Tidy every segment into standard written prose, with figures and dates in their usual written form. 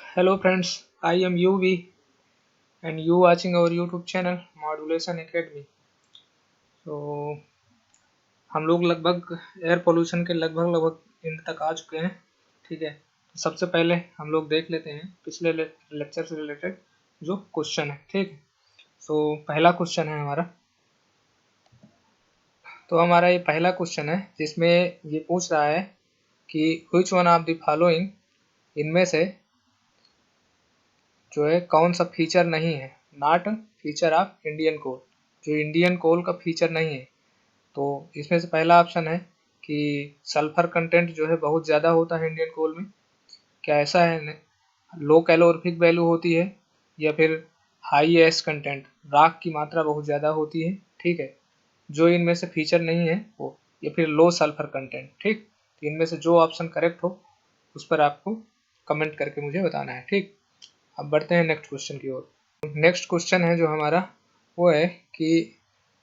Hello friends, I am UV and you watching our YouTube channel Modulation Academy। तो हम लोग लगभग air pollution के लगभग एंड तक आ चुके हैं। ठीक है, तो सबसे पहले हम लोग देख लेते हैं पिछले लेक्चर से रिलेटेड जो क्वेश्चन है। ठीक है, तो पहला क्वेश्चन है हमारा। तो हमारा ये पहला क्वेश्चन है जिसमें ये पूछ रहा है कि which one of the following, इनमें से जो है कौन सा फीचर नहीं है, not feature of Indian coal, जो इंडियन कोल का फीचर नहीं है। तो इसमें से पहला ऑप्शन है कि सल्फर कंटेंट जो है बहुत ज़्यादा होता है इंडियन कोल में। क्या ऐसा है? लो कैलोरीफिक वैल्यू होती है, या फिर हाई एस कंटेंट, राख की मात्रा बहुत ज़्यादा होती है। ठीक है, जो इनमें से फीचर नहीं है वो, या फिर लो सल्फर कंटेंट। ठीक, तो इनमें से जो ऑप्शन करेक्ट हो उस पर आपको कमेंट करके मुझे बताना है। ठीक, अब बढ़ते हैं नेक्स्ट क्वेश्चन की ओर। नेक्स्ट क्वेश्चन है जो हमारा वो है कि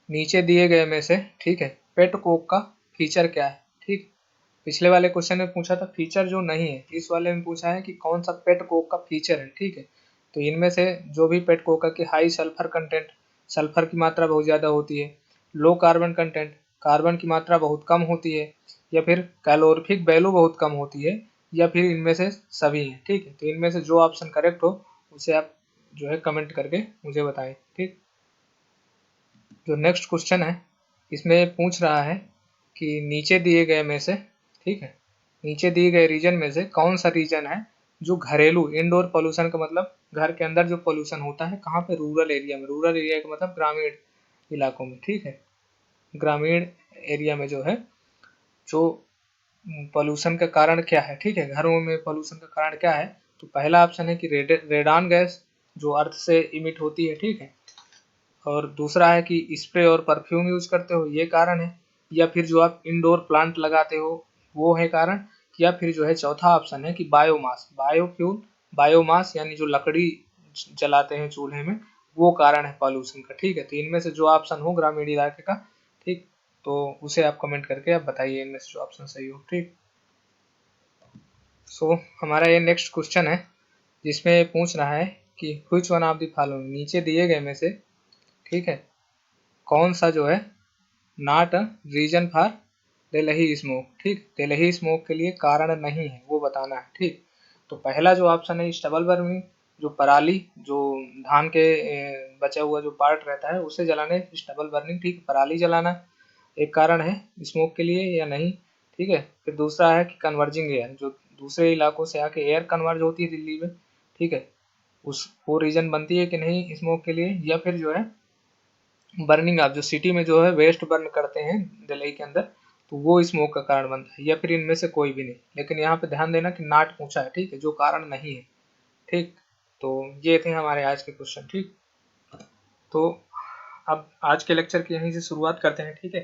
नीचे दिए गए में से, ठीक है, पेट कोक का फीचर क्या है। ठीक, पिछले वाले क्वेश्चन में पूछा था फीचर जो नहीं है, इस वाले में पूछा है कि कौन सा पेट कोक का फीचर है। ठीक है, तो इनमें से जो भी पेट कोका की हाई सल्फर कंटेंट, सल्फर की मात्रा बहुत ज़्यादा होती है, लो कार्बन कंटेंट, कार्बन की मात्रा बहुत कम होती है, या फिर कैलोरीफिक वैल्यू बहुत कम होती है, या फिर इनमें से सभी हैं। ठीक है, तो इनमें से जो ऑप्शन करेक्ट हो उसे आप जो है कमेंट करके मुझे बताएं। ठीक, जो नेक्स्ट क्वेश्चन है इसमें पूछ रहा है कि नीचे दिए गए में से, ठीक है, नीचे दिए गए रीजन में से कौन सा रीजन है जो घरेलू इंडोर पोल्यूशन का मतलब घर के अंदर जो पोल्यूशन होता है, कहाँ पे? रूरल एरिया में। रूरल एरिया का मतलब ग्रामीण इलाकों में। ठीक है, ग्रामीण एरिया में जो है जो पोल्यूशन का कारण क्या है। ठीक है, घरों में पोल्यूशन का कारण क्या है? तो पहला ऑप्शन है कि रेडान गैस जो अर्थ से इमिट होती है। ठीक है, और दूसरा है कि स्प्रे और परफ्यूम यूज करते हो, ये कारण है, या फिर जो आप इंडोर प्लांट लगाते हो वो है कारण, या फिर जो है चौथा ऑप्शन है कि बायोमास, बायोफ्यूल, बायोमास यानी जो लकड़ी जलाते हैं चूल्हे में, वो कारण है पॉल्यूशन का। ठीक है, तो इनमें से जो ऑप्शन हो ग्रामीण इलाके का, ठीक, तो उसे आप कमेंट करके आप बताइए इनमें से जो ऑप्शन सही हो। ठीक, सो हमारा ये नेक्स्ट क्वेश्चन है जिसमें पूछ रहा है कि which one of the following, नीचे दिए गए में से, ठीक है, कौन सा जो है नॉट अ रीजन फॉर तेलही स्मोक। ठीक, तेलही स्मोक के लिए कारण नहीं है, वो बताना है। ठीक, तो पहला जो ऑप्शन है स्टबल बर्निंग, जो पराली, जो धान के बचा हुआ जो पार्ट रहता है उसे जलाने, स्टबल बर्निंग। ठीक, पराली जलाना एक कारण है स्मोक के लिए या नहीं। ठीक है, फिर दूसरा है कि कन्वर्जिंग एयर, जो दूसरे इलाकों से आके एयर कन्वर्ज होती है दिल्ली में। ठीक है, उस वो रीजन बनती है कि नहीं स्मोक के लिए, या फिर जो है बर्निंग आप जो सिटी में जो है वेस्ट बर्न करते हैं दिल्ली के अंदर, तो वो स्मोक का कारण बनता है, या फिर इनमें से कोई भी नहीं। लेकिन यहाँ पे ध्यान देना कि नॉट पूछा है। ठीक है, जो कारण नहीं है। ठीक, तो ये थे हमारे आज के क्वेश्चन। ठीक, तो अब आज के लेक्चर की यहीं से शुरुआत करते हैं। ठीक है,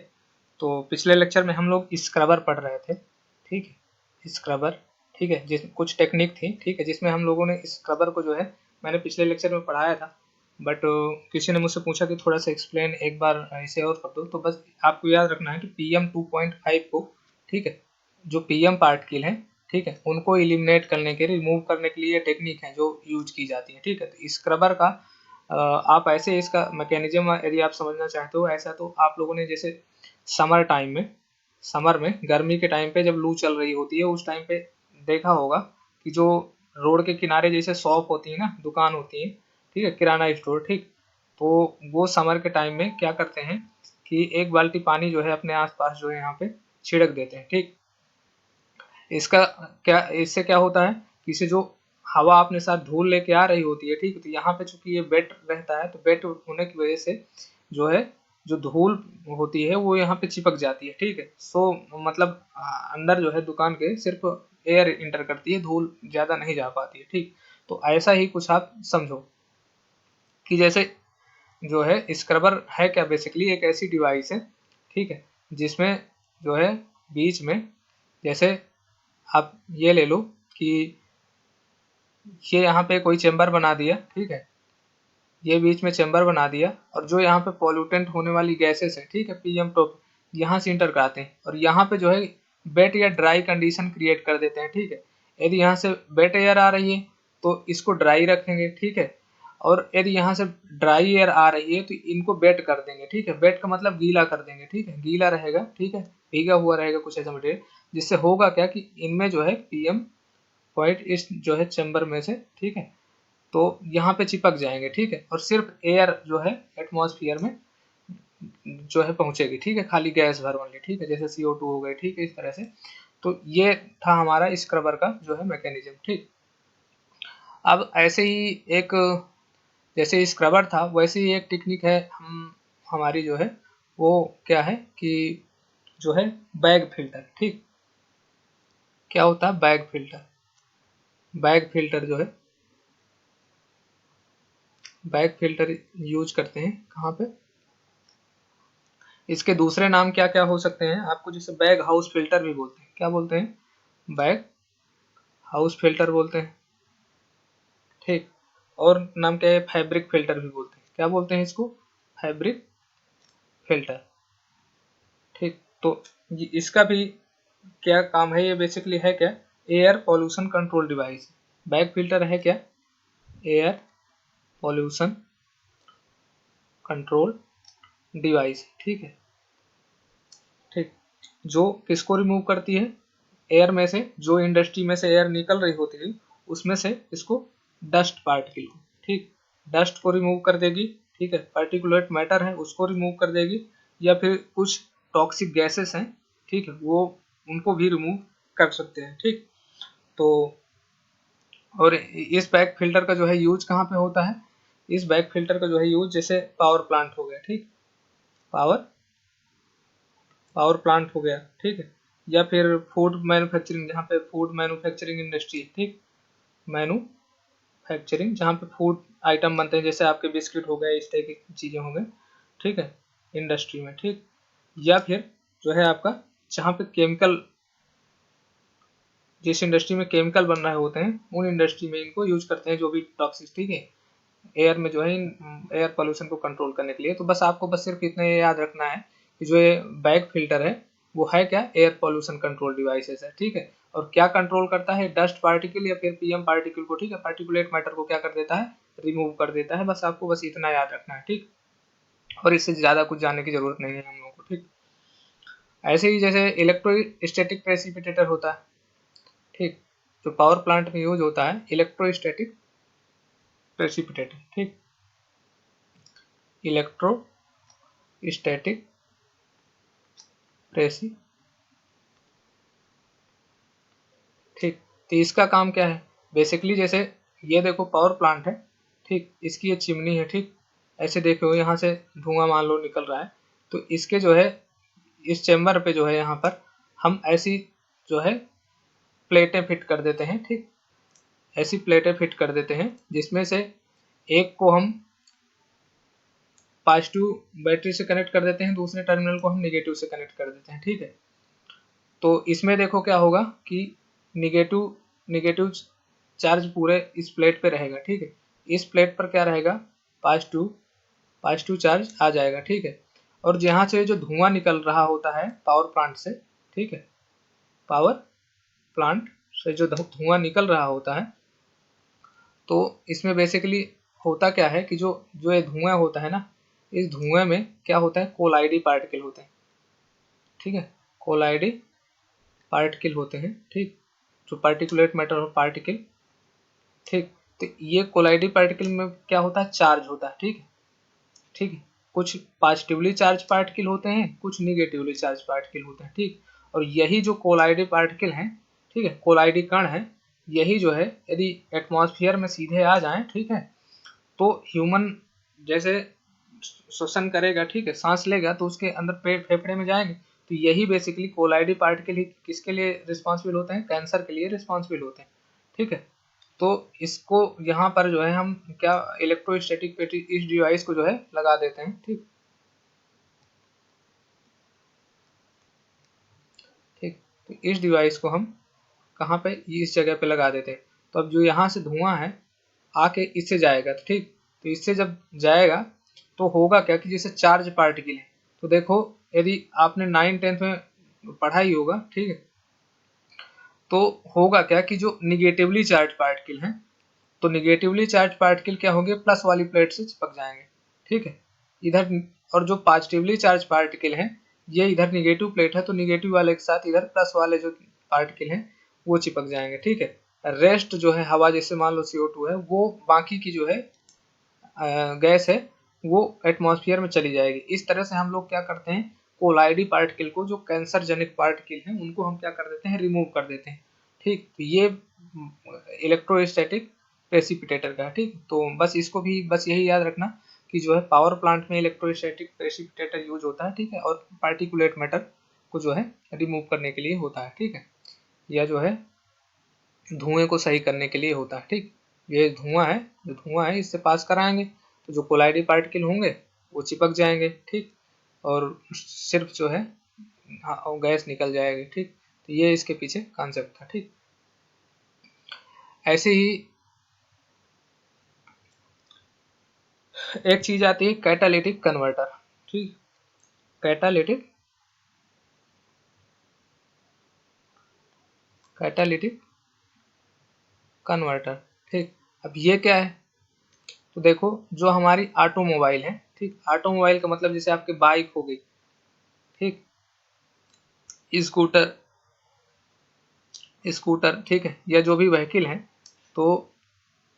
तो पिछले लेक्चर में हम लोग स्क्रबर पढ़ रहे थे। ठीक है, स्क्रबर, ठीक है, जिस कुछ टेक्निक थी, ठीक है, जिसमें हम लोगों ने स्क्रबर को जो है मैंने पिछले लेक्चर में पढ़ाया था, बट किसी ने मुझसे पूछा कि थोड़ा सा एक्सप्लेन एक बार इसे और कर दो। तो बस आपको याद रखना है कि PM 2.5 को, ठीक है, जो PM पार्टिकल है, ठीक है, उनको इलिमिनेट करने के लिए, रिमूव करने के लिए टेक्निक है जो यूज की जाती है। ठीक है, तो स्क्रबर का आप ऐसे इसका मैकेनिज्म यदि आप समझना चाहते हो ऐसा, तो आप लोगों ने जैसे समर टाइम में, समर में गर्मी के टाइम पे जब लू चल रही होती है उस टाइम पे देखा होगा कि जो रोड के किनारे जैसे शॉप होती है ना, दुकान होती है, ठीक है, किराना स्टोर। ठीक, तो वो समर के टाइम में क्या करते हैं कि एक बाल्टी पानी जो है अपने आसपास जो है यहाँ पे छिड़क देते हैं। ठीक, इसका क्या, इससे क्या होता है कि इसे जो हवा अपने साथ धूल लेके आ रही होती है, ठीक है, तो यहाँ पे चूंकि ये वेट रहता है, तो वेट होने की वजह से जो है जो धूल होती है वो यहाँ पे चिपक जाती है। ठीक है, सो मतलब अंदर जो है दुकान के सिर्फ एयर इंटर करती है, धूल ज्यादा नहीं जा पाती है। ठीक, तो ऐसा ही कुछ आप समझो कि जैसे जो है स्क्रबर है क्या, बेसिकली एक ऐसी डिवाइस है, ठीक है, जिसमें जो है बीच में, जैसे आप ये ले लो कि ये यहाँ पे कोई चेम्बर बना दिया, ठीक है, ये बीच में चेम्बर बना दिया, और जो यहाँ पे पॉल्यूटेंट होने वाली गैसेस है, ठीक है, PM टॉप, यहाँ से इंटर कराते हैं, और यहाँ पे जो है वेट या ड्राई कंडीशन क्रिएट कर देते हैं। ठीक है, यदि यहाँ से वेट एयर आ रही है तो इसको ड्राई रखेंगे, ठीक है। और यदि यहाँ से ड्राई एयर आ रही है तो इनको वेट कर देंगे, ठीक है। वेट का मतलब गीला कर देंगे, ठीक है, गीला रहेगा, ठीक है, भीगा हुआ रहेगा कुछ ऐसा मटेरियल, जिससे होगा क्या कि इनमें जो है पीएम पॉइंट इस जो है चैम्बर में से, ठीक है, तो यहाँ पे चिपक जाएंगे, ठीक है। और सिर्फ एयर जो है एटमॉस्फेयर में जो है पहुंचेगी, ठीक है, खाली गैस भर ओनली, ठीक है, जैसे CO2 हो गए, ठीक है, इस तरह से। तो ये था हमारा स्क्रबर का जो है मैकेनिज्म, ठीक। अब ऐसे ही एक, जैसे स्क्रबर था वैसे ही एक टेक्निक है हम हमारी जो है वो क्या है कि जो है बैग फिल्टर, ठीक। क्या होता है बैग फिल्टर? बैग फिल्टर जो है, बैग फिल्टर यूज करते हैं कहाँ पे? इसके दूसरे नाम क्या क्या हो सकते हैं आपको, जैसे बैग हाउस फिल्टर भी बोलते हैं। क्या बोलते हैं? बैग हाउस फिल्टर बोलते हैं, ठीक। और नाम क्या है? फैब्रिक फिल्टर भी बोलते हैं। क्या बोलते हैं इसको? फैब्रिक फिल्टर, ठीक। तो इसका भी क्या काम है? ये बेसिकली है क्या? Air pollution control device. Bag filter है क्या? एयर पॉल्यूशन कंट्रोल डिवाइस, ठीक है, ठीक। जो किसको रिमूव करती है? एयर में से, जो इंडस्ट्री में से एयर निकल रही होती है उसमें से इसको डस्ट पार्टिकल को, ठीक, डस्ट को रिमूव कर देगी, ठीक है, पार्टिकुलेट मैटर है उसको रिमूव कर देगी, या फिर कुछ टॉक्सिक गैसेस हैं, ठीक है, वो उनको भी रिमूव कर सकते हैं, ठीक। तो और इस बैग फिल्टर का जो है यूज कहाँ पे होता है? इस बैग फिल्टर का जो है यूज जैसे पावर प्लांट हो गया, ठीक, पावर पावर प्लांट हो गया, ठीक है, या फिर फूड मैन्युफैक्चरिंग, जहाँ पे फूड मैन्युफैक्चरिंग इंडस्ट्री, ठीक, मैन्युफैक्चरिंग जहाँ पे फूड आइटम बनते हैं, जैसे आपके बिस्किट हो गए, इस टाइप की चीज़ें हो गई, ठीक है, इंडस्ट्री में, ठीक। या फिर जो है आपका जहाँ पे केमिकल, जिस इंडस्ट्री में केमिकल बन रहे होते हैं उन इंडस्ट्री में इनको यूज करते हैं, जो भी टॉक्सिक, ठीक है, एयर में जो है एयर पोल्यूशन को कंट्रोल करने के लिए। तो बस आपको बस सिर्फ इतना याद रखना है कि जो ये बैग फिल्टर है वो है क्या? एयर पोल्यूशन कंट्रोल डिवाइसेस है, ठीक है। और क्या कंट्रोल करता है? डस्ट पार्टिकल या फिर पीएम पार्टिकल को, ठीक है, पार्टिकुलेट मैटर को क्या कर देता है? रिमूव कर देता है। बस आपको बस इतना याद रखना है, ठीक। और इससे ज्यादा कुछ जानने की जरूरत नहीं है हम लोगों को, ठीक। ऐसे ही जैसे इलेक्ट्रोस्टैटिक प्रेसिपिटेटर होता है, ठीक, जो पावर प्लांट में यूज होता है, इलेक्ट्रोस्टैटिक प्रेसिपिटेटर, ठीक, इलेक्ट्रोस्टैटिक प्रेसी, ठीक। तो इसका काम क्या है? बेसिकली जैसे ये देखो पावर प्लांट है, ठीक, इसकी ये चिमनी है, ठीक, ऐसे देखो यहाँ से धुआं मान लो निकल रहा है, तो इसके जो है इस चेम्बर पे जो है यहाँ पर हम ऐसी जो है प्लेटें फिट कर देते हैं, ठीक, ऐसी प्लेटें फिट कर देते हैं जिसमें से एक को हम पॉजिटिव बैटरी से कनेक्ट कर देते हैं, दूसरे टर्मिनल को हम नेगेटिव से कनेक्ट कर देते हैं, ठीक है। तो इसमें देखो क्या होगा कि निगेटिव निगेटिव चार्ज पूरे इस प्लेट पे रहेगा, ठीक है, इस प्लेट पर क्या रहेगा? पॉजिटिव पॉजिटिव चार्ज आ जाएगा, ठीक है। और जहाँ से जो धुआं निकल रहा होता है पावर प्लांट से, ठीक है, पावर प्लांट से जो धुआं निकल रहा होता है, तो इसमें बेसिकली होता क्या है कि जो जो ये धुआं होता है ना, इस धुएं में क्या होता है? कोलाइडी पार्टिकल होते हैं, ठीक है, कोलाइडी पार्टिकल होते हैं, ठीक, जो पार्टिकुलेट मैटर और पार्टिकल, ठीक। तो ये कोलाइडी पार्टिकल में क्या होता है? चार्ज होता है, ठीक है, ठीक है, कुछ पॉजिटिवली चार्ज पार्टिकल होते हैं, कुछ निगेटिवली चार्ज पार्टिकल होते हैं, ठीक। और यही जो कोलाइडी पार्टिकल हैं, ठीक है, कोलाइडी कण है, यही जो है यदि एटमॉस्फेयर में सीधे आ जाएं, ठीक है, तो ह्यूमन जैसे श्वसन करेगा, ठीक है, सांस लेगा तो उसके अंदर पेट फेफड़े में जाएंगे। तो यही बेसिकली कोलाइडी पार्टिकल ही किसके लिए रिस्पॉन्सिबल होते हैं? कैंसर के लिए रिस्पॉन्सिबल होते हैं, ठीक है। तो इसको यहाँ पर जो है हम क्या इलेक्ट्रोस्टैटिक इस डिवाइस को जो है लगा देते हैं, ठीक, ठीक। तो इस डिवाइस को हम कहाँ पे? इस जगह पे लगा देते हैं। तो अब जो यहाँ से धुआं है आके इससे जाएगा, तो ठीक, तो इससे जब जाएगा तो होगा क्या कि जैसे चार्ज पार्टिकल है, तो देखो यदि आपने 9th-10th में पढ़ा ही होगा, ठीक है, तो होगा क्या कि जो निगेटिवली चार्ज पार्टिकल हैं, तो निगेटिवली चार्ज पार्टिकल क्या होंगे, प्लस वाली प्लेट से चिपक जाएंगे, ठीक है इधर। और जो पॉजिटिवली चार्ज पार्टिकल हैं ये इधर निगेटिव प्लेट है तो निगेटिव वाले के साथ इधर प्लस वाले जो पार्टिकल हैं वो चिपक जाएंगे, ठीक है। रेस्ट जो है हवा, जैसे मान लो CO2 है, वो बाकी की जो है गैस है वो एटमॉस्फेयर में चली जाएगी। इस तरह से हम लोग क्या करते हैं, कोलाइडी पार्टिकल को, जो कैंसर जनिक पार्टिकल हैं उनको हम क्या कर देते हैं, रिमूव कर देते हैं, ठीक। तो ये इलेक्ट्रोस्टैटिक प्रेसिपिटेटर का है, ठीक। तो बस इसको भी बस यही याद रखना कि जो है पावर प्लांट में इलेक्ट्रोस्टैटिक प्रेसिपिटेटर यूज होता है, ठीक है, और पार्टिकुलेट मैटर को जो है रिमूव करने के लिए होता है, ठीक है, या जो है धुएं को सही करने के लिए होता है, ठीक। ये धुआं है, जो धुआं है इससे पास कराएंगे तो जो कोलाइडी पार्टिकल होंगे वो चिपक जाएंगे, ठीक, और सिर्फ जो है हाँ गैस निकल जाएगी, ठीक। तो ये इसके पीछे कॉन्सेप्ट था, ठीक। ऐसे ही एक चीज आती है कैटालिटिक कन्वर्टर, ठीक। कैटालिटिक कन्वर्टर, ठीक। अब ये क्या है, तो देखो जो हमारी ऑटोमोबाइल है, ठीक, ऑटोमोबाइल का मतलब जैसे आपकी बाइक हो गई, ठीक, स्कूटर स्कूटर ठीक है, या जो भी व्हीकल है, तो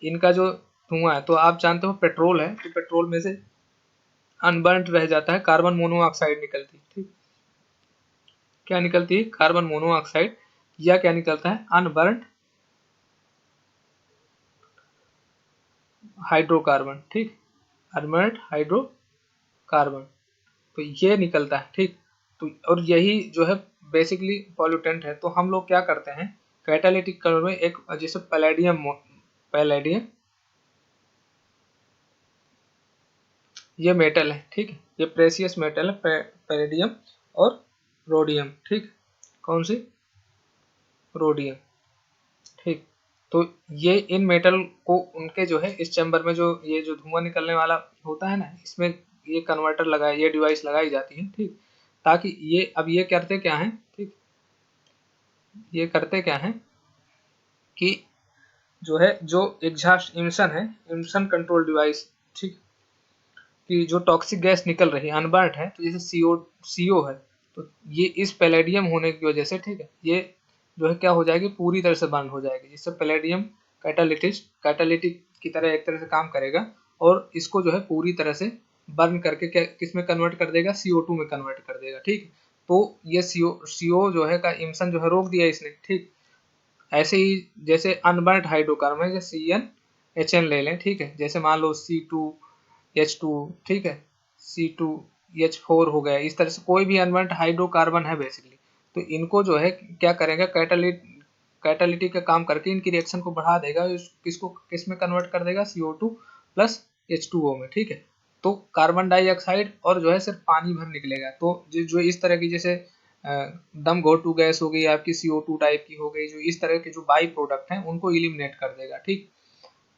इनका जो धुआं है, तो आप जानते हो पेट्रोल है, तो पेट्रोल में से अनबर्न्ड रह जाता है, कार्बन मोनोऑक्साइड निकलती है, ठीक। क्या निकलती है, कार्बन मोनोऑक्साइड, या क्या निकलता है, अनबर्न्ड हाइड्रोकार्बन, ठीक, अनबर्न्ड हाइड्रोकार्बन, तो ये निकलता है, ठीक। तो और यही जो है बेसिकली पॉल्यूटेंट है। तो हम लोग क्या करते हैं, कैटालिटिक कलर में एक जैसे पैलेडियम ये मेटल है, ठीक है, ये प्रेशियस मेटल है, पैलेडियम और रोडियम, ठीक, कौन सी, रोडियम, ठीक। तो ये इन मेटल को उनके जो है इस चैम्बर में जो ये जो धुआं निकलने वाला होता है ना, इसमें ये कन्वर्टर लगाए, ये डिवाइस लगाई जाती है, ठीक, ताकि ये अब ये करते क्या है, ठीक, ये करते क्या है कि जो है जो एग्जॉस्ट इमिशन है, इमिशन कंट्रोल डिवाइस, ठीक, कि जो टॉक्सिक गैस निकल रही है अनबर्न्ड है, तो जैसे सीओ है, तो ये इस पैलेडियम होने की वजह से, ठीक है, ये जो है क्या हो जाएगी, पूरी तरह से बर्न हो जाएगी, जिससे पैलेडियम कैटालिटिक की तरह एक तरह से काम करेगा और इसको जो है पूरी तरह से बर्न करके क्या किस में कन्वर्ट कर देगा, CO2 में कन्वर्ट कर देगा, ठीक। तो ये सीओ जो है का इमिशन जो है रोक दिया इसने, ठीक। ऐसे ही जैसे अनबर्न्ड हाइड्रोकार्बन जैसे CnHn ले लें, ठीक है, जैसे मान लो C2H2, ठीक है, C2H4 हो गया, इस तरह से कोई भी अनबर्न्ड हाइड्रोकार्बन है बेसिकली, तो इनको जो है क्या करेगा, कैटालिटिक का काम करके इनकी रिएक्शन को बढ़ा देगा, किसको किस में कन्वर्ट कर देगा, CO2 प्लस H2O में, ठीक है। तो कार्बन डाइऑक्साइड और जो है सिर्फ पानी भर निकलेगा। तो जो इस तरह की जैसे दम घोटू गैस हो गई आपकी, CO2 टाइप की हो गई, जो इस तरह के जो बाई प्रोडक्ट हैं उनको इलिमिनेट कर देगा, ठीक।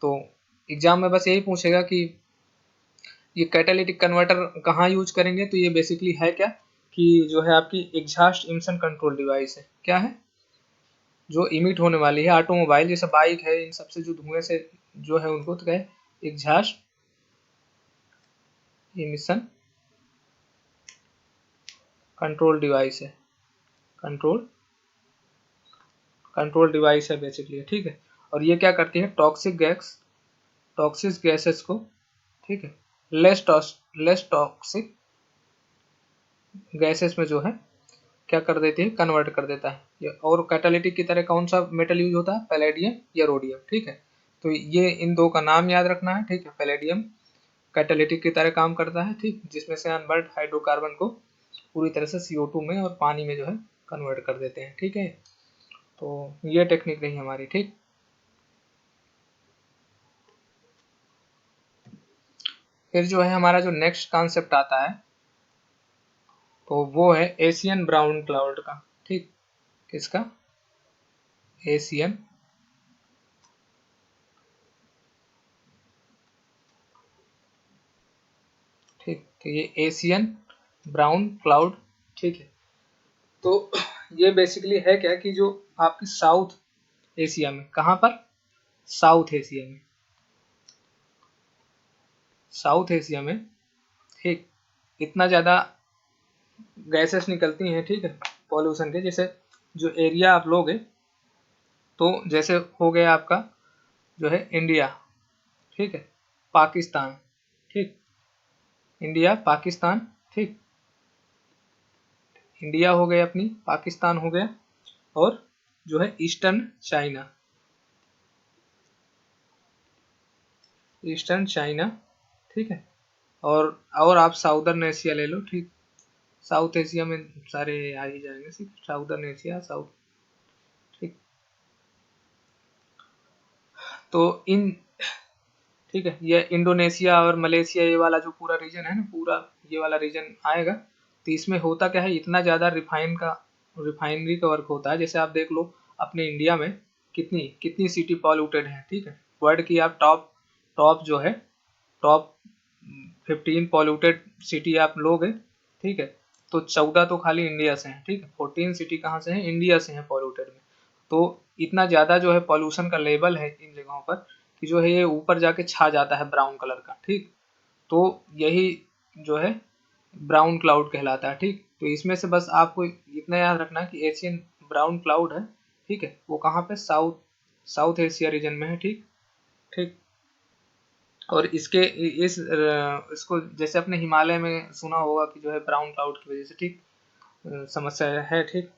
तो एग्जाम में बस यही पूछेगा कि ये कैटालिटिक कन्वर्टर कहाँ यूज करेंगे, तो ये बेसिकली है क्या कि जो है आपकी एग्जॉस्ट इमिशन कंट्रोल डिवाइस है, क्या है, जो इमिट होने वाली है ऑटोमोबाइल जैसे बाइक है, इन सबसे जो धुएं से जो है उनको तो क्या है, एग्जॉस्ट इमिशन कंट्रोल डिवाइस है, कंट्रोल डिवाइस है बेसिकली, ठीक है। और ये क्या करती है, टॉक्सिक गैसेस को, ठीक है, लेस टॉक्सिक गैसेस में जो है क्या कर देती है, कन्वर्ट कर देता है ये। और कैटालिटिक की तरह कौन सा मेटल यूज होता है, पैलेडियम या रोडियम, ठीक है। तो ये इन दो का नाम याद रखना है, ठीक है। पैलेडियम कैटालिटिक की तरह काम करता है, ठीक, जिसमें से अनबर्न्ड हाइड्रोकार्बन को पूरी तरह से CO2 में और पानी में जो है कन्वर्ट कर देते हैं, ठीक है। तो ये टेक्निक रही हमारी, ठीक। फिर जो है हमारा जो नेक्स्ट कॉन्सेप्ट आता है तो वो है एशियन ब्राउन क्लाउड का, ठीक, किसका, एशियन ठीक, तो ये एशियन ब्राउन क्लाउड, ठीक है। तो ये बेसिकली है क्या कि जो आपकी साउथ एशिया में, कहाँ पर, साउथ एशिया में, साउथ एशिया में, ठीक, इतना ज़्यादा गैसेस निकलती हैं, ठीक है, पॉल्यूशन के। जैसे जो एरिया आप लोगे, तो जैसे हो गया आपका जो है इंडिया, ठीक है, पाकिस्तान, ठीक, इंडिया पाकिस्तान, ठीक, इंडिया हो गया अपनी, पाकिस्तान हो गया, और जो है ईस्टर्न चाइना, ईस्टर्न चाइना, ठीक है, और आप साउदर्न एशिया ले लो, ठीक, साउथ एशिया में सारे आ ही जाएंगे, सिर्फ साउदर्न एशिया, साउथ, ठीक। तो इन, ठीक है, ये इंडोनेशिया और मलेशिया, ये वाला जो पूरा रीजन है ना, पूरा ये वाला रीजन आएगा। तो इसमें होता क्या है, इतना ज़्यादा रिफाइनरी का वर्क होता है। जैसे आप देख लो अपने इंडिया में कितनी कितनी सिटी पॉल्यूटेड है, ठीक है, वर्ल्ड की आप टॉप टॉप जो है टॉप 15 पॉल्यूटेड सिटी आप लोगे, ठीक है, तो 14 तो खाली इंडिया से हैं, ठीक है, 14 सिटी कहाँ से हैं, इंडिया से हैं पॉल्यूटेड में। तो इतना ज़्यादा जो है पॉल्यूशन का लेवल है इन जगहों पर कि जो है ये ऊपर जाके छा जाता है ब्राउन कलर का, ठीक। तो यही जो है ब्राउन क्लाउड कहलाता है, ठीक। तो इसमें से बस आपको इतना याद रखना कि एशियन ब्राउन क्लाउड है, ठीक है, वो कहाँ पे, साउथ साउथ एशिया रीजन में है, ठीक, ठीक। और इसके इसको जैसे अपने हिमालय में सुना होगा कि जो है ब्राउन क्लाउड की वजह से, ठीक, समस्या है, ठीक।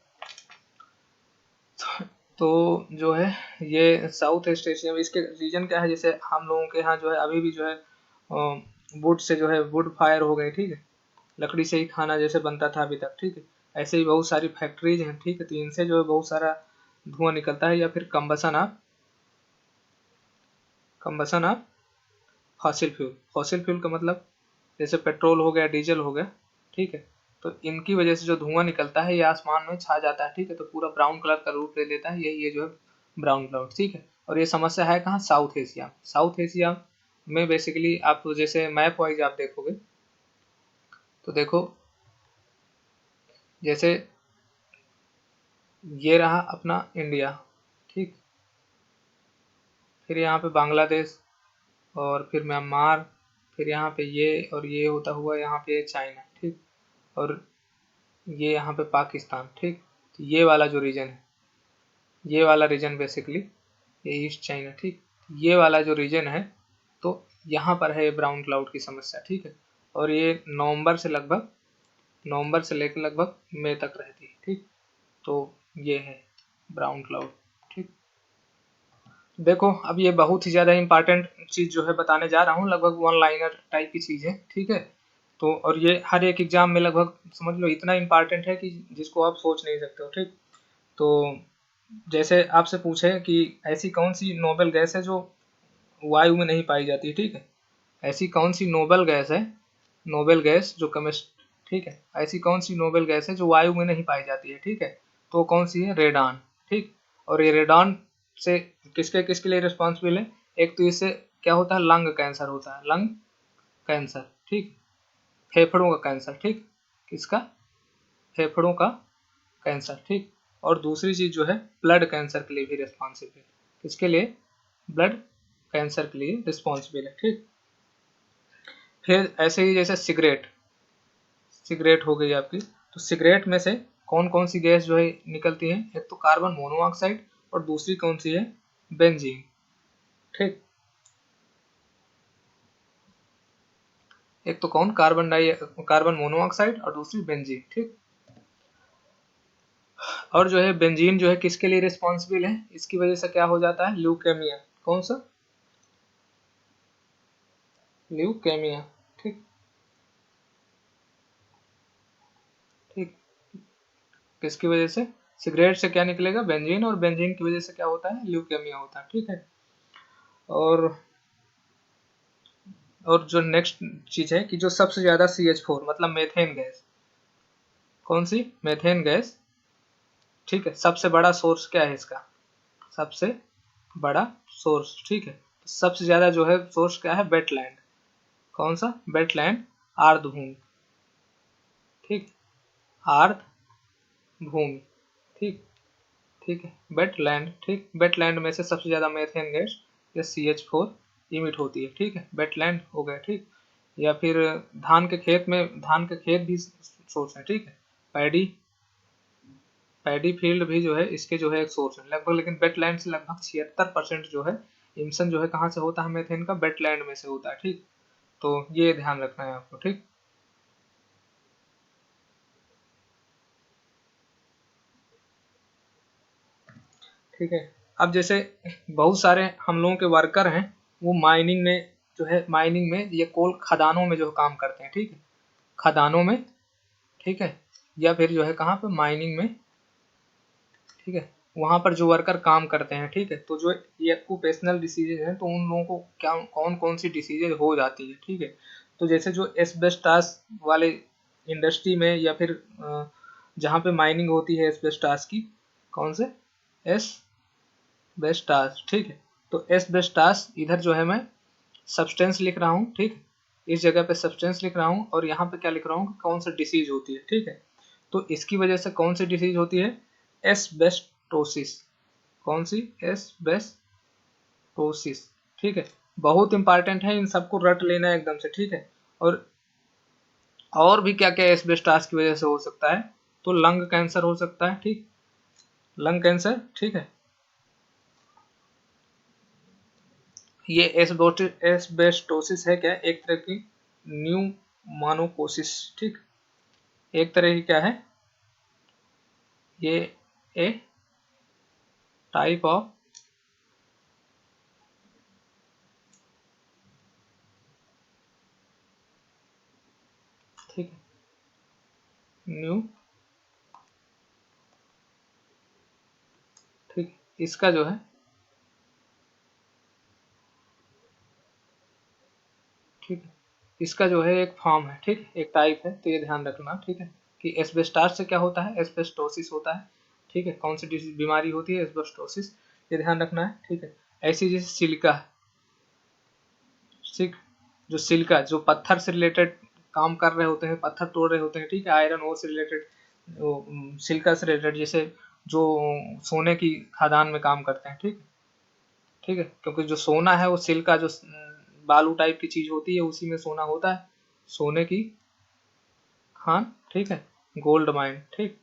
तो जो है ये साउथ ईस्ट एशिया में इसके रीजन क्या है, जैसे हम लोगों के यहाँ जो है अभी भी जो है वुड से जो है वुड फायर हो गए, ठीक है, लकड़ी से ही खाना जैसे बनता था अभी तक, ठीक है, ऐसे ही बहुत सारी फैक्ट्रीज हैं, ठीक है, तो इनसे जो है बहुत सारा धुआं निकलता है, या फिर कम्बसन ऑफ फॉसिल फ्यूल का मतलब जैसे पेट्रोल हो गया, डीजल हो गया, ठीक है, तो इनकी वजह से जो धुआं निकलता है ये आसमान में छा जाता है, ठीक है, तो पूरा ब्राउन कलर का रूप ले लेता है, यही ये जो है ब्राउन क्लाउड, ठीक है। और ये समस्या है कहाँ, साउथ एशिया, साउथ एशिया में बेसिकली आप जैसे मैप वाइज आप देखोगे, तो देखो जैसे ये रहा अपना इंडिया, ठीक, फिर यहाँ पे बांग्लादेश, और फिर म्यांमार, फिर यहाँ पे ये, और ये होता हुआ यहाँ पे चाइना, ठीक, और ये यहाँ पे पाकिस्तान, ठीक। तो ये वाला जो रीजन है, ये वाला रीजन बेसिकली ये ईस्ट चाइना, ठीक, ये वाला जो रीजन है, तो यहाँ पर है ये ब्राउन क्लाउड की समस्या, ठीक है, और ये नवंबर से लेकर लगभग मई तक रहती है, ठीक। तो ये है ब्राउन क्लाउड, ठीक। देखो अब ये बहुत ही ज़्यादा इंपॉर्टेंट चीज़ जो है बताने जा रहा हूँ, लगभग वन लाइनर टाइप की चीज़ है, ठीक है। तो और ये हर एक एग्जाम में लगभग समझ लो इतना इंपॉर्टेंट है कि जिसको आप सोच नहीं सकते हो, ठीक। तो जैसे आपसे पूछे कि ऐसी कौन सी नोबेल गैस है जो वायु में नहीं पाई जाती, ठीक है, ऐसी कौन सी नोबेल गैस है, नोबेल गैस जो केमिस्ट, ठीक है, ऐसी कौन सी नोबेल गैस है जो वायु में नहीं पाई जाती है, ठीक है, तो कौन सी है, रेडान, ठीक। और ये रेडान से किसके किसके लिए रिस्पॉन्सिबल है, एक तो इससे क्या होता है, लंग कैंसर होता है, लंग कैंसर, ठीक, फेफड़ों का कैंसर, ठीक, किसका, फेफड़ों का कैंसर, ठीक। और दूसरी चीज जो है ब्लड कैंसर के लिए भी रिस्पॉन्सिबल है, किसके लिए, ब्लड कैंसर के लिए रिस्पॉन्सिबल है, ठीक। फिर ऐसे ही जैसे सिगरेट, सिगरेट हो गई आपकी, तो सिगरेट में से कौन कौन सी गैस जो है निकलती है, एक तो कार्बन मोनोऑक्साइड, और दूसरी कौन सी है, बेंजीन, ठीक। एक तो कौन, कार्बन मोनोऑक्साइड, और दूसरी बेंजीन, ठीक। और जो है बेंजीन जो है किसके लिए रिस्पॉन्सिबल है, इसकी वजह से क्या हो जाता है, ल्यूकेमिया, कौन सा, ल्यूकेमिया, ठीक, ठीक, किसकी वजह से, सिगरेट से क्या निकलेगा, बेंजीन, और बेंजीन की वजह से क्या होता है, ल्यूकेमिया होता है, ठीक है। और जो नेक्स्ट चीज है कि जो सबसे ज्यादा CH4 मतलब मेथेन गैस, कौन सी, मेथेन गैस, ठीक है, सबसे बड़ा सोर्स क्या है इसका, सबसे बड़ा सोर्स, ठीक है, तो सबसे ज्यादा जो है सोर्स क्या है, वेटलैंड, कौन सा, वेटलैंड, आर्द्रभूमि, ठीक, आर्द्र भूमि, ठीक, ठीक है, वेटलैंड, ठीक, वेटलैंड में से सबसे ज्यादा मेथेन गैस या CH4 इमिट होती है, ठीक है, वेटलैंड हो गया, ठीक। या फिर धान के खेत में, धान के खेत भी सोर्स है, ठीक है। पैडी पैडी फील्ड भी जो है इसके जो है एक सोर्स है लगभग, लेकिन वेटलैंड से लगभग 76% जो है इमिशन जो है कहाँ से होता है मीथेन का, वेटलैंड में से होता है, ठीक। तो ये ध्यान रखना है आपको, ठीक। ठीक है। अब जैसे बहुत सारे हम लोगों के वर्कर हैं, वो माइनिंग में जो है, माइनिंग में ये कोल खदानों में जो काम करते हैं, ठीक है, खदानों में, ठीक है, या फिर जो है कहाँ पे, माइनिंग में, ठीक है, वहाँ पर जो वर्कर काम करते हैं, ठीक है। तो जो ये ऑक्यूपेशनल डिसीजेज हैं, तो उन लोगों को क्या कौन कौन सी डिसीजेज हो जाती है, ठीक है। तो जैसे जो एस्बेस्टास वाले इंडस्ट्री में, या फिर जहाँ पे माइनिंग होती है एस्बेस्टास की, कौन से, एस्बेस्टास, ठीक है। तो एस्बेस्टास इधर जो है मैं सब्सटेंस लिख रहा हूँ, ठीक। इस जगह पे सब्सटेंस लिख रहा हूँ, और यहाँ पे क्या लिख रहा हूँ, कौन सा डिसीज होती है, ठीक है। तो इसकी वजह से कौन सी डिसीज होती है, एस्बेस्टोसिस। कौन सी, एस्बेस्टोसिस, ठीक है। बहुत इंपॉर्टेंट है, इन सबको रट लेना है एकदम से, ठीक है। और भी क्या क्या एस्बेस्टास की वजह से हो सकता है, तो लंग कैंसर हो सकता है, ठीक, लंग कैंसर, ठीक है। ये एस्बेस्टोसिस है क्या, एक तरह की न्यूमानोकोसिस, ठीक, एक तरह की क्या है ये, ए टाइप ऑफ, ठीक है, न्यू, ठीक, इसका जो है, ठीक है, इसका जो है एक फॉर्म है, ठीक, एक टाइप है, तो ये ध्यान रखना, ठीक है, कि एस्बेस्टास से क्या होता है, एस्बेस्टोसिस होता है, ठीक है। कौन सी बीमारी होती है, एस्बेस्टोसिस, ये ध्यान रखना है, ठीक है। ऐसी जैसे सिलिका है, ठीक, जो सिलिका, जो पत्थर से रिलेटेड काम कर रहे होते हैं, पत्थर तोड़ रहे होते हैं, ठीक है, आयरन ओर से रिलेटेड, सिलिका से रिलेटेड, जैसे जो सोने की खदान में काम करते हैं, ठीक, ठीक है, क्योंकि जो सोना है वो सिल्का, जो बालू टाइप की चीज होती है, उसी में सोना होता है, सोने की खान, ठीक है, गोल्ड माइन, ठीक,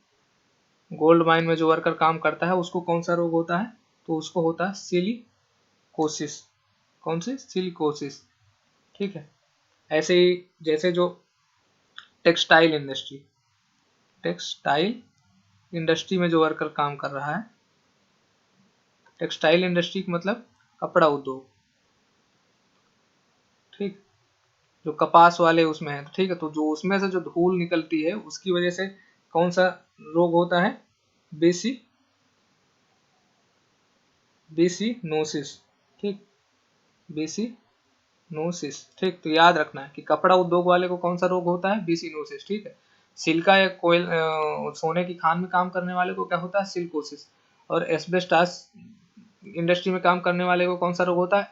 गोल्ड माइन में जो वर्कर काम करता है उसको कौन सा रोग होता है, तो उसको होता है सिलिकोसिस। कौन सी, सिलिकोसिस, ठीक है। ऐसे ही जैसे जो टेक्सटाइल इंडस्ट्री, टेक्सटाइल इंडस्ट्री में जो वर्कर काम कर रहा है, टेक्सटाइल इंडस्ट्री मतलब कपड़ा उद्योग, ठीक, जो कपास वाले उसमें है, ठीक है। तो जो उसमें से जो धूल निकलती है उसकी वजह से कौन सा रोग होता है, बेसी बेसिनोसिस, ठीक, बेसिनोसिस, ठीक। तो याद रखना है कि कपड़ा उद्योग वाले को कौन सा रोग होता है, बेसिनोसिस, ठीक है। सिल्का या कोयल, सोने की खान में काम करने वाले को क्या होता है, सिल्कोसिस। और एस्बेस्टास इंडस्ट्री में काम करने वाले को कौन सा रोग होता है,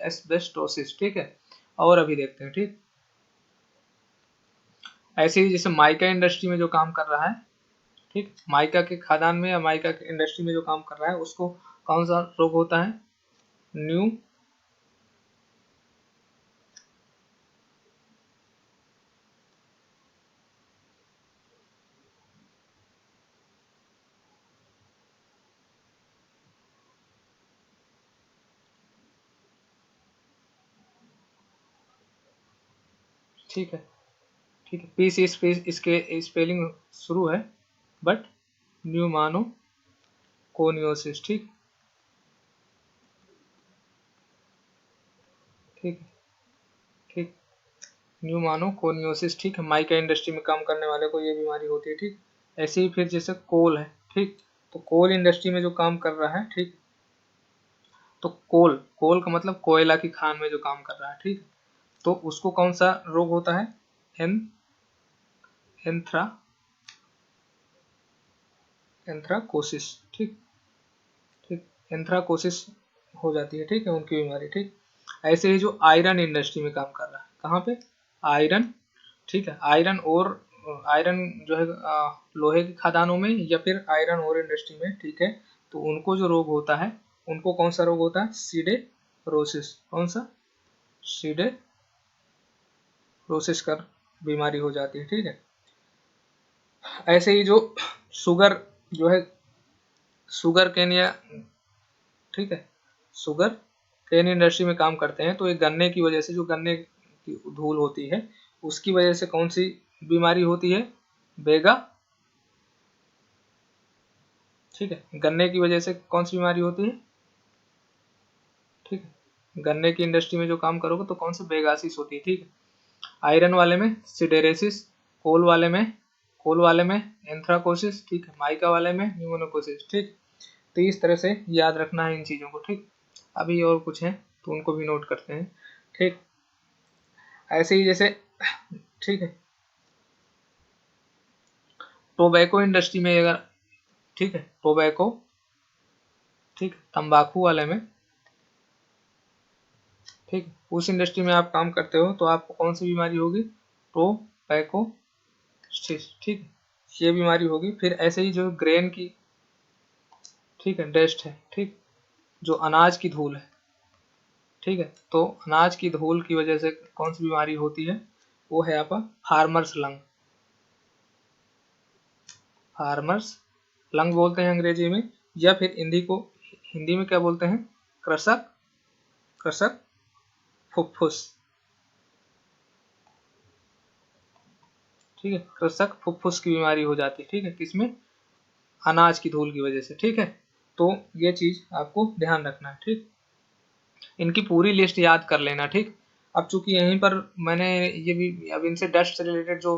एस्बेस्टोसिस, ठीक है। और अभी देखते हैं, ठीक। ऐसे ही जैसे माइका इंडस्ट्री में जो काम कर रहा है, ठीक, माइका के खदान में या माइका के इंडस्ट्री में जो काम कर रहा है उसको कौन सा रोग होता है, न्यू, ठीक है, ठीक है, पी से इसके स्पेलिंग शुरू है, बट न्यूमानो कोनियोसिस, ठीक, ठीक, ठीक, न्यूमानो कोनियोसिस, ठीक है। माइका इंडस्ट्री में काम करने वाले को ये बीमारी होती है, ठीक। ऐसे ही फिर जैसे कोल है, ठीक, तो कोल इंडस्ट्री में जो काम कर रहा है, ठीक, तो कोल, कोल का मतलब कोयला की खान में जो काम कर रहा है, ठीक, तो उसको कौन सा रोग होता है, एन एंथ्रा एंथ्राकोसिस, ठीक, ठीक, एंथ्राकोसिस हो जाती है, ठीक है, उनकी बीमारी, ठीक। ऐसे ही जो आयरन इंडस्ट्री में काम कर रहा है, कहाँ पे, आयरन, ठीक है, आयरन और आयरन जो है लोहे की खदानों में, या फिर आयरन और इंडस्ट्री में, ठीक है। तो उनको जो रोग होता है, उनको कौन सा रोग होता है, सीडेरोसिस, कौन सा, सीडे प्रोसेस कर बीमारी हो जाती है, ठीक है। ऐसे ही जो शुगर जो है, शुगर केन या, ठीक है, शुगर केन इंडस्ट्री में काम करते हैं, तो एक गन्ने की वजह से, जो गन्ने की धूल होती है उसकी वजह से कौन सी बीमारी होती है, बेगा, ठीक है, गन्ने की वजह से कौन सी बीमारी होती है, ठीक है, गन्ने की इंडस्ट्री में जो काम करोगे तो कौन सी बेगासिस होती है, ठीक है। आयरन वाले में सिडेरेसिस, कोल वाले में एंथ्राकोसिस, ठीक है, माइका वाले में न्यूमोनोकोसिस, ठीक। तो इस तरह से याद रखना है इन चीज़ों को, ठीक। अभी और कुछ है तो उनको भी नोट करते हैं, ठीक। ऐसे ही जैसे, ठीक है, टोबैको इंडस्ट्री में अगर, ठीक है, टोबैको, ठीक, तंबाकू वाले में, ठीक, उस इंडस्ट्री में आप काम करते हो तो आपको कौन सी बीमारी होगी, टोबैको, ठीक, ये बीमारी होगी। फिर ऐसे ही जो ग्रेन की, ठीक है, डस्ट है, ठीक, जो अनाज की धूल है, ठीक है, तो अनाज की धूल की वजह से कौन सी बीमारी होती है, वो है आपका फार्मर्स लंग, फार्मर्स लंग बोलते हैं अंग्रेजी में, या फिर हिंदी में क्या बोलते हैं, कृषक कृषक फुफ्फुस, ठीक है, कृषक फुफ्फुस की बीमारी हो जाती है, ठीक है, किसमें, अनाज की धूल की वजह से, ठीक है। तो ये चीज आपको ध्यान रखना है, ठीक। इनकी पूरी लिस्ट याद कर लेना, ठीक। अब चूंकि यहीं पर मैंने ये भी, अब इनसे डस्ट से रिलेटेड जो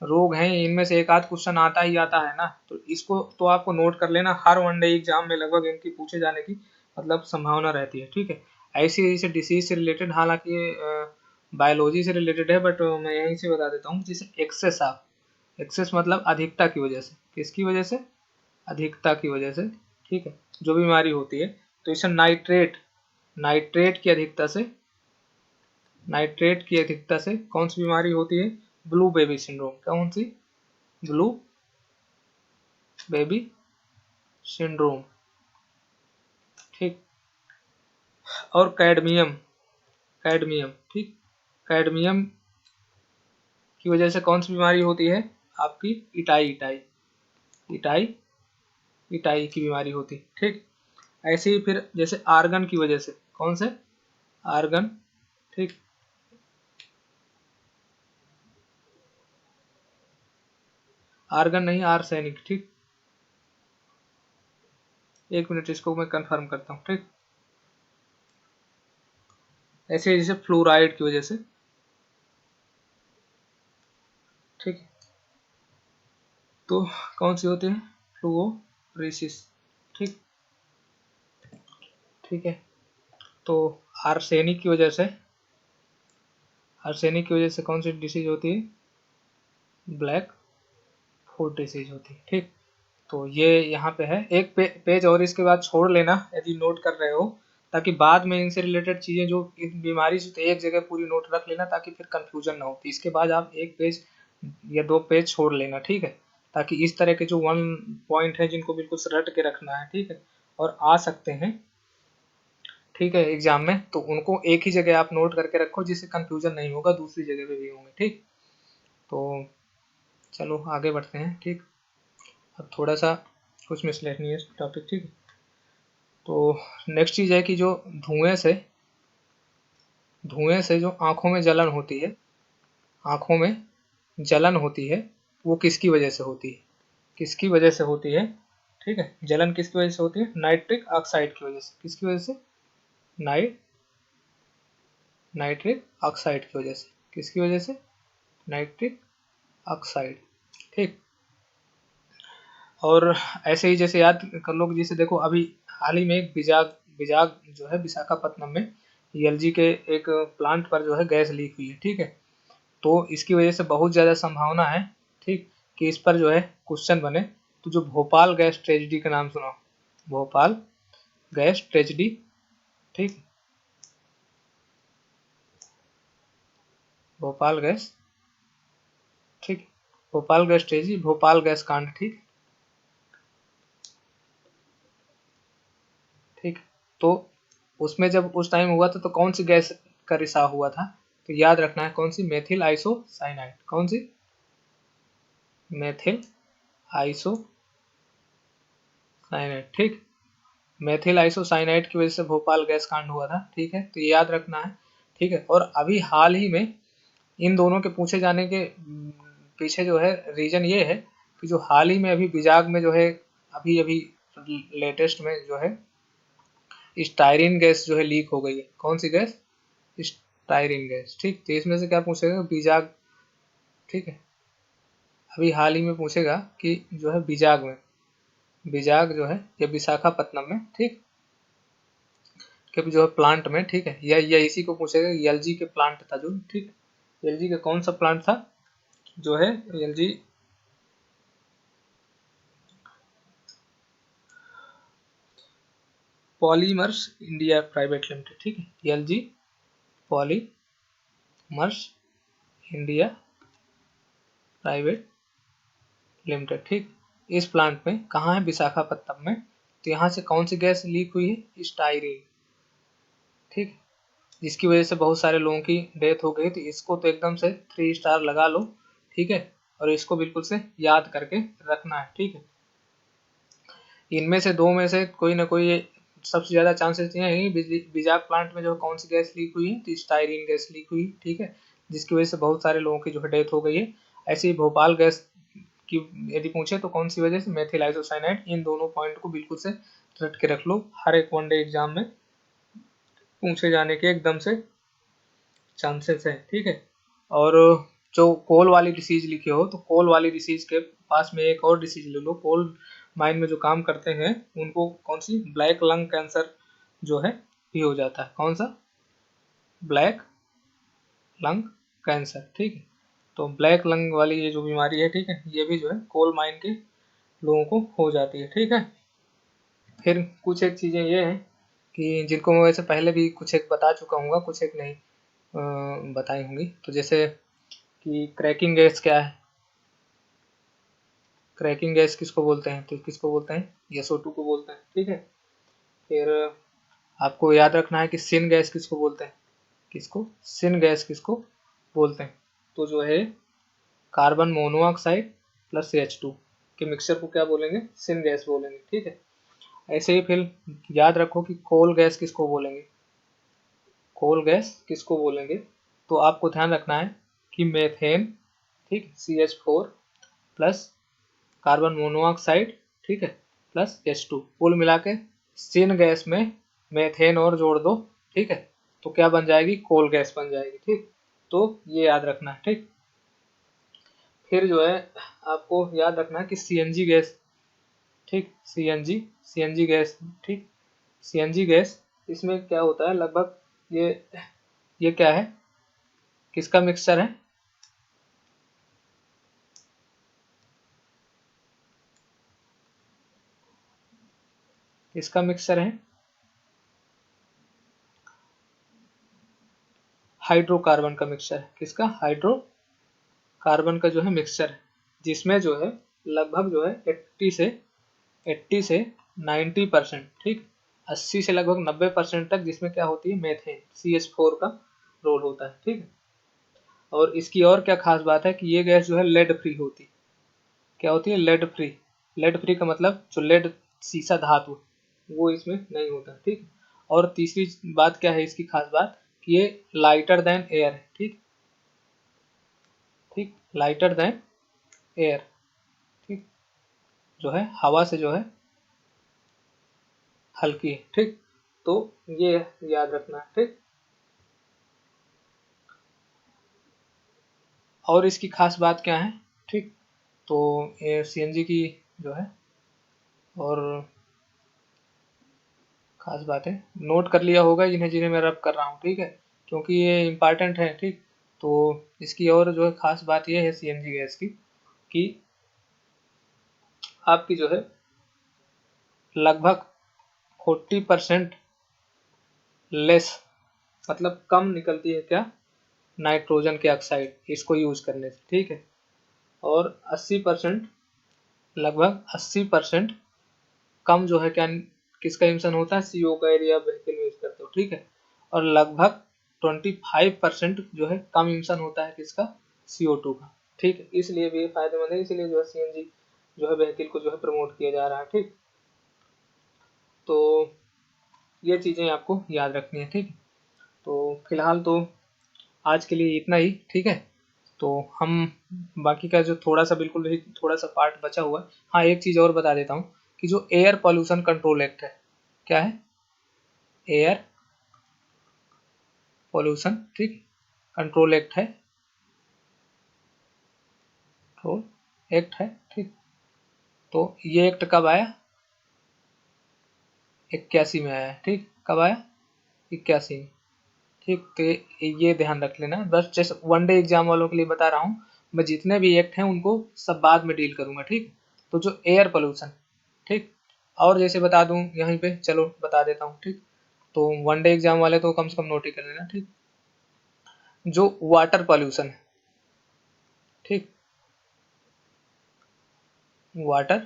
रोग हैं इनमें से एक आध क्वेश्चन आता ही आता है ना, तो इसको तो आपको नोट कर लेना, हर वनडे एग्जाम में लगभग इनकी पूछे जाने की मतलब संभावना रहती है, ठीक है। ऐसी ऐसे डिसीज से रिलेटेड, हालांकि ये बायोलॉजी से रिलेटेड है, बट मैं यहीं से बता देता हूँ, जैसे एक्सेस ऑफ, एक्सेस मतलब अधिकता की वजह से, किसकी वजह से, अधिकता की वजह से, ठीक है, जो बीमारी होती है, तो इसे नाइट्रेट, नाइट्रेट की अधिकता से, नाइट्रेट की अधिकता से कौन सी बीमारी होती है, ब्लू बेबी सिंड्रोम, कौन सी, ब्लू बेबी सिंड्रोम, ठीक। और कैडमियम, कैडमियम, ठीक, कैडमियम की वजह से कौन सी बीमारी होती है, आपकी इटाई, इटाई, इटाई, इटाई की बीमारी होती है, ठीक। ऐसे ही फिर जैसे आर्गन की वजह से, कौन से, आर्गन, ठीक, आर्गन नहीं, आर्सेनिक, ठीक, एक मिनट इसको मैं कंफर्म करता हूँ, ठीक। ऐसे जैसे फ्लोराइड की वजह से, ठीक है, तो कौन सी होती है, फ्लूओरेसिस, ठीक, ठीक है। तो आर्सेनिक की वजह से, आर्सेनिक की वजह से कौन सी डिसीज होती है, ब्लैक फुट डिसीज होती है, ठीक। तो ये यहाँ पे है, एक पेज और इसके बाद छोड़ लेना यदि नोट कर रहे हो, ताकि बाद में इनसे रिलेटेड चीज़ें जो बीमारी से, तो एक जगह पूरी नोट रख लेना ताकि फिर कंफ्यूजन ना हो। तो इसके बाद आप एक पेज या दो पेज छोड़ लेना, ठीक है, ताकि इस तरह के जो वन पॉइंट है जिनको बिल्कुल रट के रखना है, ठीक है, और आ सकते हैं, ठीक है, एग्जाम में, तो उनको एक ही जगह आप नोट करके रखो जिससे कंफ्यूजन नहीं होगा, दूसरी जगह पे भी होंगे, ठीक। तो चलो आगे बढ़ते हैं, ठीक। अब थोड़ा सा कुछ मिसलेनियस टॉपिक, ठीक है। तो नेक्स्ट चीज़ है कि जो धुएं से जो आँखों में जलन होती है, आँखों में जलन होती है, वो किसकी वजह से होती है, किसकी वजह से होती है, ठीक है, जलन किसकी वजह से होती है, नाइट्रिक ऑक्साइड की वजह से, किसकी वजह से, नाइट नाइट्रिक ऑक्साइड की वजह से, किसकी वजह से, नाइट्रिक ऑक्साइड, ठीक। और ऐसे ही जैसे याद कर लो, जैसे देखो अभी हाल ही में एक बिजाग बिजाग जो है विशाखापत्तनम में एलजी के एक प्लांट पर जो है गैस लीक हुई है, ठीक है। तो इसकी वजह से बहुत ज़्यादा संभावना है, ठीक, कि इस पर जो है क्वेश्चन बने। तो जो भोपाल गैस ट्रेजिडी का नाम सुना, भोपाल गैस ट्रेजिडी, ठीक, भोपाल गैस, ठीक, Bhopal gas tragedy, Bhopal gas कांड, ठीक, ठीक। तो उसमें जब उस टाइम हुआ था तो कौन सी गैस का रिसाव हुआ था, तो याद रखना है कौन सी, मेथिल आइसोसाइनाइड, कौन सी, मेथिल आइसोसाइनाइड, ठीक। मेथिल आइसोसाइनाइड की वजह से भोपाल गैस कांड हुआ था, ठीक है, तो ये याद रखना है, ठीक है। और अभी हाल ही में इन दोनों के पूछे जाने के पीछे जो है रीजन ये है कि जो हाल ही में अभी विजाग में जो है अभी अभी लेटेस्ट में जो है स्टायरीन गैस जो है लीक हो गई है। कौन सी गैस, स्टायरीन गैस, ठीक। तो इसमें से क्या पूछेगा, विजाग, ठीक है। अभी हाल ही में पूछेगा कि जो है विजाग जो है ये विशाखापत्तनम में, ठीक, कि जो है प्लांट में, ठीक है, या इसी को पूछेगा एलजी के प्लांट था जो, ठीक, एलजी का कौन सा प्लांट था जो है LG polymers India private limited, ठीक है, LG polymers India private limited, ठीक। इस प्लांट में कहाँ है, विशाखापत्तनम में। तो यहाँ से कौन सी गैस लीक हुई है, स्टायरीन, ठीक, जिसकी वजह से बहुत सारे लोगों की डेथ हो गई। तो इसको तो एकदम से 3 स्टार लगा लो, ठीक है, और इसको बिल्कुल से याद करके रखना है, ठीक है। इनमें से दो में से कोई ना कोई, सबसे ज्यादा चांसेस ये हैं विजाग प्लांट में जो कौन सी गैस लीक हुई है, तो स्टायरीन गैस लीक हुई, ठीक है, जिसकी वजह से बहुत सारे लोगों की जो है डेथ हो गई है। ऐसे ही भोपाल गैस की यदि पूछे तो कौन सी वजह से, मेथिल आइसोसाइनाइड। इन दोनों पॉइंट को बिल्कुल से रट के रख लो, हर एक वनडे एग्जाम में पूछे जाने के एकदम से चांसेस है, ठीक है। और जो कोल वाली डिसीज लिखे हो तो कोल वाली डिसीज के पास में एक और डिसीज ले लो, कोल माइन में जो काम करते हैं उनको कौन सी, ब्लैक लंग कैंसर जो है भी हो जाता है। कौन सा, ब्लैक लंग कैंसर, ठीक है। तो ब्लैक लंग वाली ये जो बीमारी है, ठीक है, ये भी जो है कोल माइन के लोगों को हो जाती है, ठीक है। फिर कुछ एक चीज़ें ये हैं कि जिनको मैं वैसे पहले भी कुछ एक बता चुका हूँ, कुछ एक नहीं बताई होंगी। तो जैसे कि क्रैकिंग गैस क्या है, क्रैकिंग गैस किसको बोलते हैं, तो किसको बोलते हैं, SO2 को बोलते हैं, ठीक है। फिर आपको याद रखना है कि सिन गैस किसको बोलते हैं, किसको, सिन गैस किसको बोलते हैं, तो जो है कार्बन मोनोऑक्साइड प्लस H2 के मिक्सचर को क्या बोलेंगे, सिन गैस बोलेंगे, ठीक है। ऐसे ही फिर याद रखो कि कोल गैस किसको बोलेंगे, कोल गैस किसको बोलेंगे, तो आपको ध्यान रखना है कि मेथेन, ठीक, CH4 प्लस कार्बन मोनोऑक्साइड, ठीक है, प्लस H2 कुल मिला के सिन गैस में मेथेन और जोड़ दो, ठीक है, तो क्या बन जाएगी, कोल गैस बन जाएगी, ठीक। तो ये याद रखना है, ठीक। फिर जो है आपको याद रखना है कि CNG गैस, ठीक, CNG गैस, ठीक, CNG गैस, इसमें क्या होता है लगभग, ये क्या है, किसका मिक्सचर है, किसका मिक्सचर है, हाइड्रोकार्बन का मिक्सचर है। किसका, हाइड्रोकार्बन का जो है मिक्सचर है, जिसमें जो है लगभग जो है 80 से 90%, ठीक, 80 से लगभग 90% तक, जिसमें क्या होती है, मेथेन CH4 का रोल होता है, ठीक है। और इसकी और क्या खास बात है कि ये गैस जो है लेड फ्री होती है। क्या होती है, लेड फ्री। लेड फ्री का मतलब जो लेड सीसा धातु वो इसमें नहीं होता, ठीक। और तीसरी बात क्या है इसकी खास बात, कि ये लाइटर देन एयर है, ठीक, ठीक, लाइटर देन एयर, ठीक, जो है हवा से जो है हल्की है, ठीक। तो ये याद रखना है, ठीक। और इसकी खास बात क्या है, ठीक, तो ये CNG की जो है और खास बात है, नोट कर लिया होगा जिन्हें जिन्हें मैं रब कर रहा हूँ, ठीक है, क्योंकि ये इम्पॉर्टेंट है, ठीक। तो इसकी और जो है खास बात ये है CNG गैस की कि आपकी जो है लगभग 40% लेस, मतलब कम निकलती है क्या, नाइट्रोजन के ऑक्साइड इसको यूज करने से, ठीक है। और 80%, लगभग 80% कम जो है क्या, किसका इमिशन होता है, CO का एरिया व्हीकल में यूज करते हो, ठीक है। और लगभग 25% जो है कम इमिशन होता है किसका, CO2 का। ठीक है, इसलिए भी फायदेमंद है, इसलिए जो है CNG जो है व्हीकल को जो है प्रमोट किया जा रहा है। ठीक, तो ये चीज़ें आपको याद रखनी है। ठीक, तो फिलहाल तो आज के लिए इतना ही। ठीक है, तो हम बाकी का जो थोड़ा सा बिल्कुल ही थोड़ा सा पार्ट बचा हुआ है, हाँ एक चीज़ और बता देता हूँ कि जो एयर पॉल्यूशन कंट्रोल एक्ट है, क्या है, एयर पॉल्यूशन, ठीक, कंट्रोल एक्ट है, कंट्रोल एक्ट है। ठीक, तो ये एक्ट कब आया, 81 में आया है। ठीक, कब आया, 81 में। ठीक, तो ये ध्यान रख लेना, बस जैसे वनडे एग्जाम वालों के लिए बता रहा हूँ, मैं जितने भी एक्ट हैं उनको सब बाद में डील करूंगा। ठीक, तो जो एयर पोल्यूशन, ठीक, और जैसे बता दूं यहीं पे, चलो बता देता हूँ। ठीक, तो वनडे एग्जाम वाले तो कम से कम नोट ही कर लेना। ठीक, जो वाटर पोल्यूशन है, ठीक, वाटर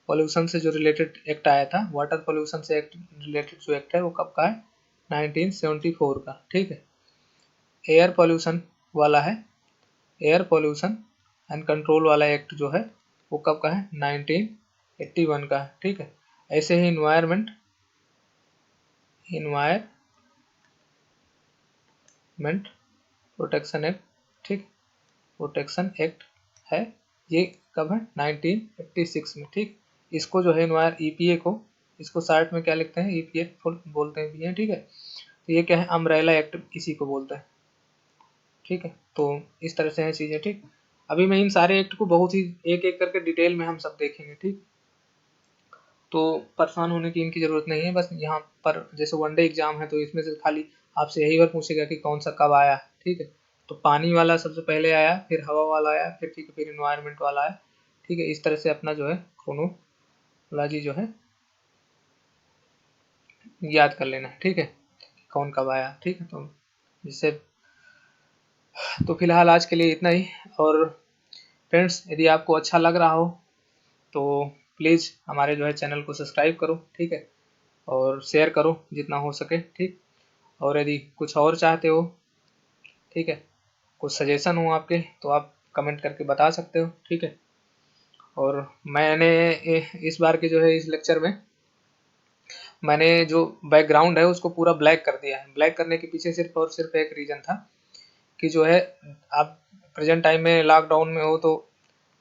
पोल्यूशन से जो रिलेटेड एक्ट आया था, वाटर पोल्यूशन से एक्ट रिलेटेड जो एक्ट है वो कब का है, 1974 का। ठीक है, एयर पोल्यूशन वाला है, एयर पोल्यूशन एंड कंट्रोल वाला एक्ट जो है वो कब का है, 1981 का है। ठीक है, ऐसे ही इन्वायरमेंट प्रोटेक्शन एक्ट, ठीक, प्रोटेक्शन एक्ट है, ये कब है, 1986 में। ठीक, इसको जो है EPA को, इसको शार्ट में क्या लिखते हैं, EPA बोलते हैं भी है। ठीक है, तो ये क्या है, अम्ब्रेला एक्ट इसी को बोलते हैं। ठीक है, तो इस तरह से है चीज़ें। ठीक, अभी मैं इन सारे एक्ट को बहुत ही एक एक करके डिटेल में हम सब देखेंगे। ठीक, तो परेशान होने की इनकी ज़रूरत नहीं है, बस यहाँ पर जैसे वनडे एग्जाम है तो इसमें से खाली आपसे यही बार पूछेगा कि कौन सा कब आया। ठीक है, तो पानी वाला सबसे पहले आया, फिर हवा वाला आया, फिर ठीक है, फिर इन्वायरमेंट वाला आया। ठीक है, इस तरह से अपना जो है क्रोनोलॉजी जो है याद कर लेना है। ठीक है, कौन कब आया। ठीक है, तो जिससे, तो फिलहाल आज के लिए इतना ही। और फ्रेंड्स, यदि आपको अच्छा लग रहा हो तो प्लीज़ हमारे जो है चैनल को सब्सक्राइब करो। ठीक है, और शेयर करो जितना हो सके। ठीक, और यदि कुछ और चाहते हो, ठीक है, कुछ सजेशन हो आपके, तो आप कमेंट करके बता सकते हो। ठीक है, और मैंने इस बार के जो है इस लेक्चर में मैंने जो बैकग्राउंड है उसको पूरा ब्लैक कर दिया है। ब्लैक करने के पीछे सिर्फ और सिर्फ एक रीज़न था कि जो है आप प्रेजेंट टाइम में लॉकडाउन में हो तो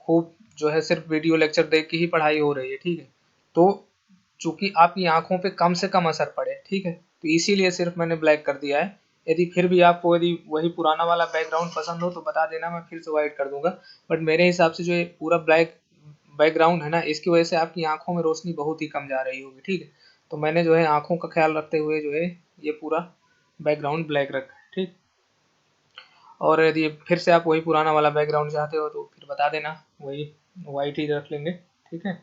खूब जो है सिर्फ वीडियो लेक्चर देख के ही पढ़ाई हो रही है। ठीक है, तो चूंकि आपकी आंखों पे कम से कम असर पड़े, ठीक है, तो इसीलिए सिर्फ मैंने ब्लैक कर दिया है। यदि फिर भी आपको यदि वही पुराना वाला बैकग्राउंड पसंद हो तो बता देना, मैं फिर से वाइट कर दूंगा। बट मेरे हिसाब से जो ये पूरा ब्लैक बैकग्राउंड है ना, इसकी वजह से आपकी आंखों में रोशनी बहुत ही कम जा रही होगी। ठीक है, तो मैंने जो है आंखों का ख्याल रखते हुए जो है ये पूरा बैकग्राउंड ब्लैक रखा है। ठीक, और यदि फिर से आप वही पुराना वाला बैकग्राउंड चाहते हो तो फिर बता देना, वही वाइट ही रख लेंगे। ठीक है,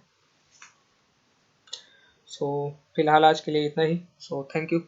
सो फिलहाल आज के लिए इतना ही। So thank you.